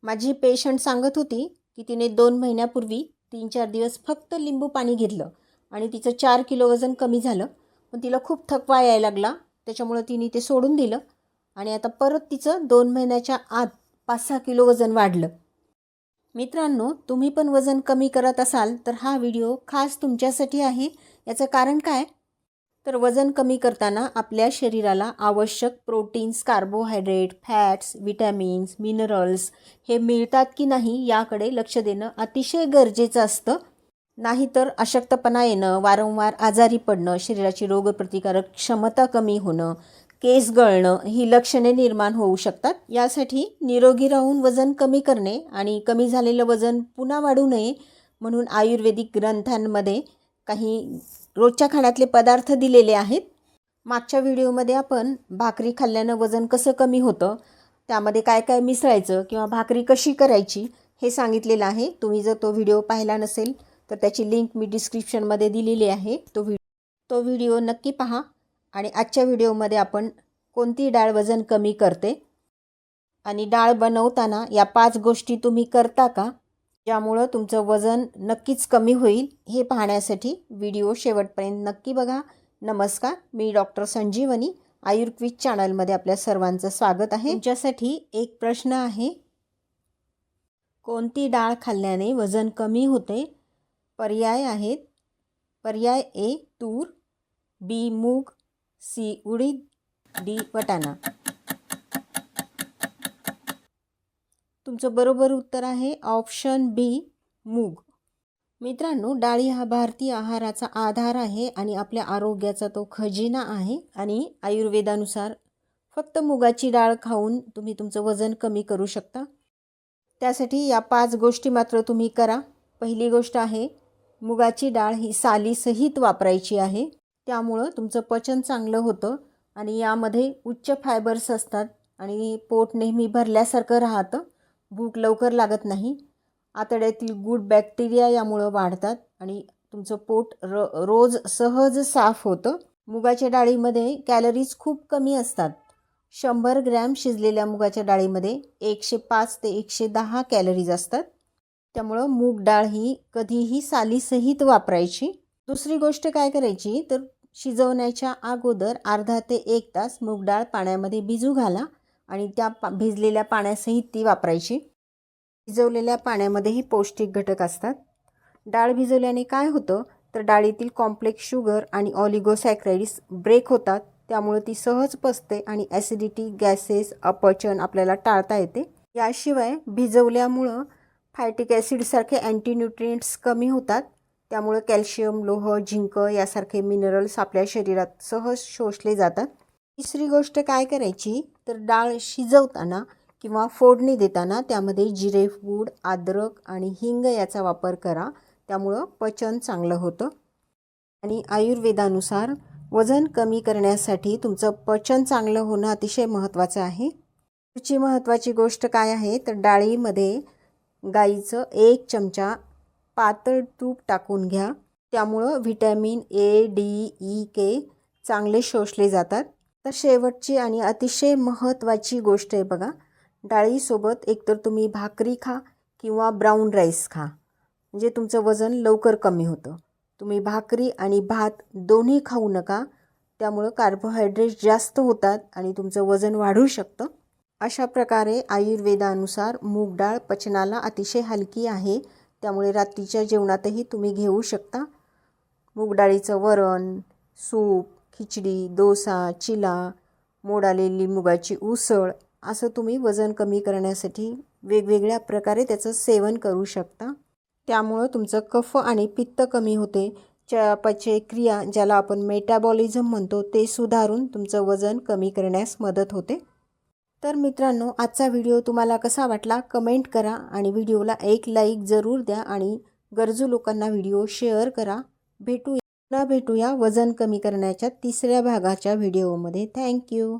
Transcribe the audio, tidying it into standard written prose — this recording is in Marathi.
माझी पेशंट सांगत होती की तिने 2 महिन्यापूर्वी 3-4 दिवस फक्त लिंबू पाणी घेतलं आणि तिचं 4 किलो वजन कमी झालं. पण तिला खूप थकवा यायला लागला, त्याच्यामुळे तिने ते सोडून दिलं आणि आता परत तिचं 2 महिन्याच्या आत 5-6 किलो वजन वाढलं. मित्रांनो, तुम्ही पण वजन कमी करत असाल तर हा व्हिडिओ खास तुमच्यासाठी आहे. याचं कारण काय? तर वजन कमी करताना आपल्या शरीराला आवश्यक proteins, carbohydrate, fats, vitamins, minerals हे मिळतात की नाही याकडे लक्ष देणं अतिशय गरजेचं असतं. नाहीतर अशक्तपणा येणं, वारंवार आजारी पडणं, शरीराची रोगप्रतिकारक क्षमता कमी होणं, केस गळणं ही लक्षणे निर्माण होऊ शकतात. यासाठी निरोगी राहून वजन कमी करणे आणि कमी झालेलं वजन पुन्हा वाढू नये म्हणून आयुर्वेदिक ग्रंथांमध्ये काही रोजच्या खाण्यातले पदार्थ दिलेले आहेत. मागच्या व्हिडिओमध्ये आपण भाकरी खाल्ल्यानं वजन कसं कमी होतं, त्यामध्ये काय काय मिसळायचं किंवा भाकरी कशी करायची हे सांगितलेलं आहे. तुम्ही जर तो व्हिडिओ पाहिला नसेल तर त्याची लिंक मी डिस्क्रिप्शनमध्ये दिलेली आहे. तो व्हिडिओ नक्की पहा. आणि आजच्या व्हिडिओमध्ये आपण कोणती डाळ वजन कमी करते आणि डाळ बनवताना या 5 गोष्टी तुम्ही करता का, ज्यामुळं तुमचं वजन नक्कीच कमी होईल हे पाहण्यासाठी व्हिडिओ शेवटपर्यंत नक्की बघा. नमस्कार, मी डॉक्टर संजीवनी आयुर्वेद चॅनलमध्ये आपल्या सर्वांचं स्वागत आहे. तुमच्यासाठी एक प्रश्न आहे, कोणती डाळ खाल्ल्याने वजन कमी होते? पर्याय आहेत. पर्याय ए तूर, बी मूग, सी उडीद, डी वाटाणा. तुमचं बरोबर उत्तर आहे ऑप्शन बी मूग. मित्रांनो, डाळी हा भारतीय आहाराचा आधार आहे आणि आपल्या आरोग्याचा तो खजिना आहे. आणि आयुर्वेदानुसार फक्त मुगाची डाळ खाऊन तुम्ही तुमचं वजन कमी करू शकता. त्यासाठी या 5 गोष्टी मात्र तुम्ही करा. पहिली गोष्ट आहे, मुगाची डाळ ही सालीसहित वापरायची आहे. त्यामुळं तुमचं पचन चांगलं होतं आणि यामध्ये उच्च फायबर्स असतात आणि पोट नेहमी भरल्यासारखं राहतं. भूक लवकर लागत नाही. आतड्यातील गुड बॅक्टेरिया यामुळं वाढतात आणि तुमचं पोट रोज सहज साफ होतं. मुगाच्या डाळीमध्ये कॅलरीज खूप कमी असतात. 100 ग्रॅम शिजलेल्या मुगाच्या डाळीमध्ये 105 ते 110 कॅलरीज असतात. त्यामुळं मूग डाळ ही कधीही सालीसहित वापरायची. दुसरी गोष्ट काय करायची, तर शिजवण्याच्या अगोदर अर्धा ते 1 तास मूग डाळ पाण्यामध्ये भिजू घाला आणि त्या भिजलेल्या पाण्यासहित ती वापरायची. भिजवलेल्या पाण्यामध्येही पौष्टिक घटक असतात. डाळ भिजवल्याने काय होतं, तर डाळीतील कॉम्प्लेक्स शुगर आणि ऑलिगोसॅक्राइड्स ब्रेक होतात. त्यामुळे ती सहज पचते आणि ॲसिडिटी, गॅसेस, अपचन आपल्याला टाळता येते. याशिवाय भिजवल्यामुळं फॅटिक ॲसिडसारखे अँटीन्यूट्रिएंट्स कमी होतात. त्यामुळे कॅल्शियम, लोह, झिंक यासारखे मिनरल्स आपल्या शरीरात सहज शोषले जातात. तिसरी गोष्ट काय करायची, तर डाळ शिजवताना किंवा फोडणी देताना त्यामध्ये जिरे पूड, अद्रक आणि हिंग याचा वापर करा. त्यामुळं पचन चांगलं होतं. आणि आयुर्वेदानुसार वजन कमी करण्यासाठी तुमचं पचन चांगलं होणं अतिशय महत्त्वाचं आहे. पुढची महत्त्वाची गोष्ट काय आहे, तर डाळीमध्ये गाईचं 1 चमचा पातळ तूप टाकून घ्या. त्यामुळं व्हिटॅमिन ए, डी, ई, के चांगले शोषले जातात. तर शेवटची आणि अतिशय महत्त्वाची गोष्ट आहे बघा, डाळीसोबत एकतर तुम्ही भाकरी खा किंवा ब्राऊन राईस खा, म्हणजे तुमचं वजन लवकर कमी होतं. तुम्ही भाकरी आणि भात दोन्ही खाऊ नका, त्यामुळं कार्बोहायड्रेट जास्त होतात आणि तुमचं वजन वाढू शकतं. अशा प्रकारे आयुर्वेदानुसार मूग डाळ पचनाला अतिशय हलकी आहे. त्यामुळे रात्रीच्या जेवणातही तुम्ही घेऊ शकता. मूग डाळीचं वरण, सूप, खिचडी, डोसा, चिला, मोड आलेली मुगाची उसळ असं तुम्ही वजन कमी करण्यासाठी वेगवेगळ्या प्रकारे त्याचं सेवन करू शकता. त्यामुळं तुमचं कफ आणि पित्त कमी होते. पचनक्रिया ज्याला आपण मेटाबॉलिझम म्हणतो ते सुधारून तुमचं वजन कमी करण्यास मदत होते. तर मित्रांनो, आजचा व्हिडिओ तुम्हाला कसा वाटला कमेंट करा आणि व्हिडिओला एक लाईक जरूर द्या आणि गरजू लोकांना व्हिडिओ शेअर करा. भेटूया वजन कमी करण्याच्या 3ऱ्या भागाच्या व्हिडिओमध्ये. थँक्यू.